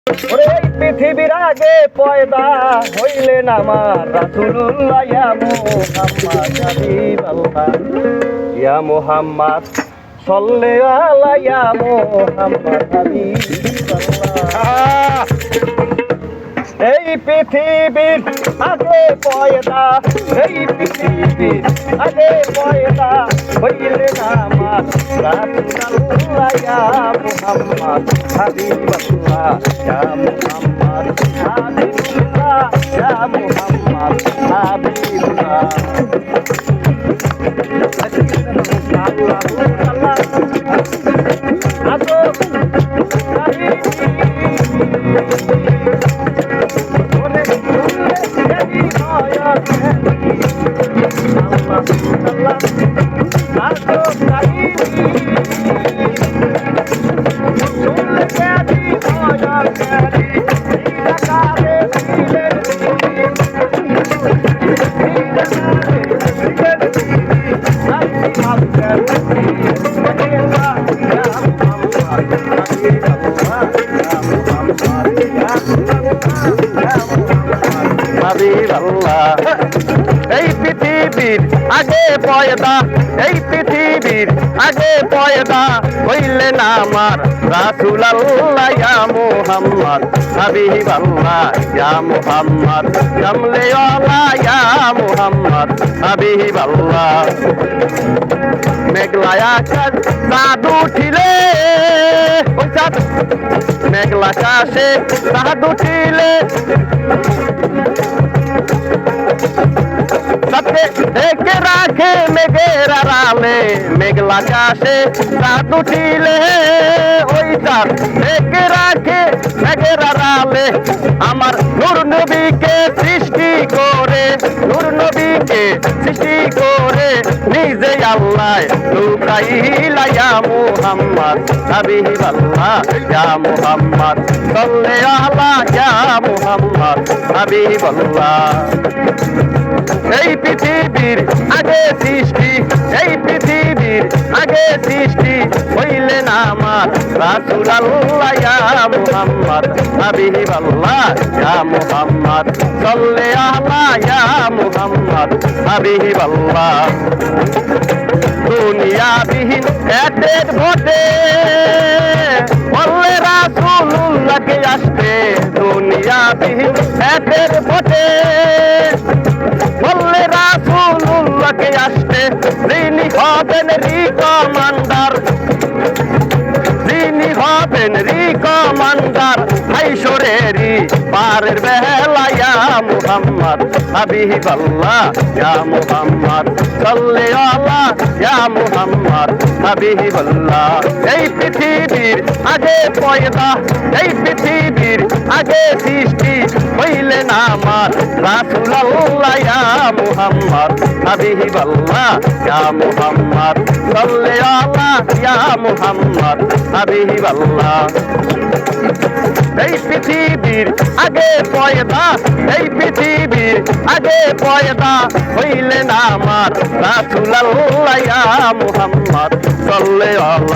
ওরে এই পৃথিবীর আগে পয়দা হইলেন আমার রাসূলুল্লাহ ইয়া মুহাম্মদ হাবিবাল্লাহ ইয়া মুহাম্মদ সাল্লাল্লাহু আলা ইয়া মুহাম্মদ হাবিবাল্লাহ। এই পৃথিবীর আগে পয়দা, এই পৃথিবীর আগে পয়দা হইলেন আমার রাসূলুল্লাহ ইয়া মুহাম্মদ হাবিবাল্লাহ ইয়া মুহাম্মদ হাবিবাল্লাহ ইয়া মুহাম্মদ হাবিবাল্লাহ। এই পৃথিবীর আগে পয়দা, এই পৃথিবীর আগে পয়দা হইলেন আমার রাসূলুল্লাহ ইয়া মুহাম্মদ হাবিবাল্লাহ ইয়া মুহাম্মদ কামলিওয়ালা ইয়া মুহাম্মদ হাবিবাল্লাহ। মেঘলা আকাশ চাঁদ উঠিলে, ওই চাঁদ মেঘলা আকাশে চাঁদ উঠিলে দেখে রাখে মেঘের আড়ালে, মেঘলা আকাশে চাঁদ উঠিলে ওই চাঁদ দেখে রাখে মেঘের আড়ালে। আমার নূর নবীকে সৃষ্টি করে, নূর নবীকে সৃষ্টি করে নিজে আল্লাহ লুকাইলা ইয়া মুহাম্মদ হাবিবাল্লাহ ইয়া মুহাম্মদ সাল্লাল্লাহু আলা ইয়া মুহাম্মদ হাবিবাল্লাহ। এই পৃথিবীর আগে সৃষ্টি, এই পৃথিবীর আগে সৃষ্টি হইলেন আমার রাসূলুল্লাহ ইয়া মুহাম্মদ হাবিবাল্লাহ ইয়া মুহাম্মদ সাল্লাল্লাহু আলা ইয়া মুহাম্মদ হাবিবাল্লাহ। দুনিয়া বিহীন এদের ভোটে বললে রাসূলুল্লাহকে আসতে, দুনিয়া বিহীন এদের ভোটে বললে রাসূলুল্লাহকে আসতে। যিনি হবেন রিকমান্ডার, যিনি হবেন রিকমান্ডার হাইশরেরই পারের বেলা ইয়া মুহাম্মদ হাবিবাল্লাহ ইয়া মুহাম্মদ সাল্লাল্লাহু ইয়া মুহাম্মদ হাবিবাল্লাহ। এই পৃথিবীর আগে পয়দা, এই পৃথিবীর আগে সৃষ্টি হইলেন আমার রাসূলুল্লাহ ইয়া মুহাম্মদ হাবিবাল্লাহ ইয়া মুহাম্মদ সাল্লাল্লাহু ইয়া মুহাম্মদ হাবিবাল্লাহ। এই পৃথিবীর আগে পয়দা, এই পৃথিবীর আগে পয়দা হইলেন আমার রাসূলুল্লাহ ইয়া মুহাম্মদ সাল্লাল্লাহু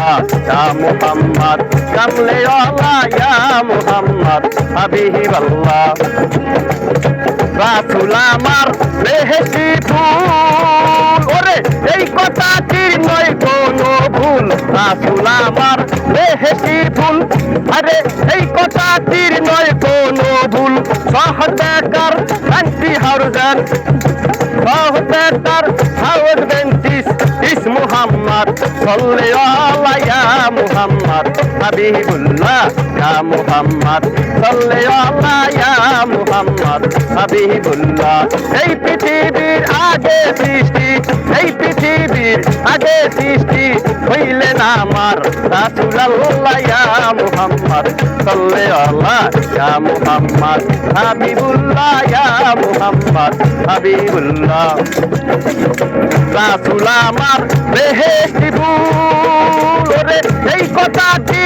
ইয়া মুহাম্মদ কামলিওয়ালা ইয়া মুহাম্মদ হাবিবাল্লাহ। রাসূল আমার বেহেশতি ফুল, ওরে এই কথাটির নয় কোনো ভুল। রাসূল আমার বেহেশতি ফুল, আরে এই কথাটির নয় কোনো ভুল। সহবেকার আন্টি হাউজান, সহবেকার হাউজ বেন্টিস ইস মুহাম্মদ সাল্লাল্লাহু ইয়া মুহাম্মদ হাবিবুল্লাহ ইয়া মুহাম্মদ সাল্লাল্লাহু ইয়া মুহাম্মদ হাবিবুল্লাহ। এই পৃথিবীর আগে সৃষ্টি, এই পৃথিবীর আগে সৃষ্টি হইলেন আমার রাসূলুল্লাহ ইয়া মুহাম্মদ সাল্লাল্লাহু ইয়া মুহাম্মদ হাবিবুল্লাহ ইয়া মুহাম্মদ হাবিবুল্লাহ। রাসূল আমার বেহেশতি ফুল, ওরে এই কথাটি